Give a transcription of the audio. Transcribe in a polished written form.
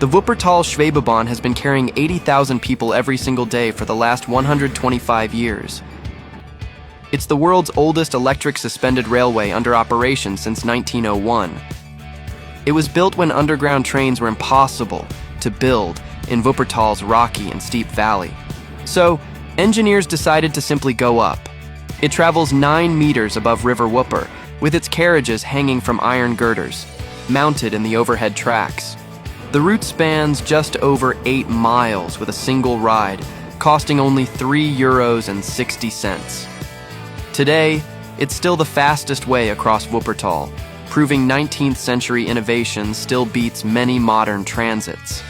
The Wuppertal-Schwebebahn has been carrying 80,000 people every single day for the last 125 years. It's the world's oldest electric suspended railway under operation since 1901. It was built when underground trains were impossible to build in Wuppertal's rocky and steep valley. So, engineers decided to simply go up. It travels 9 meters above River Wupper, with its carriages hanging from iron girders, mounted in the overhead tracks. The route spans just over 8 miles with a single ride, costing only €3.60. Today, it's still the fastest way across Wuppertal, proving 19th century innovation still beats many modern transits.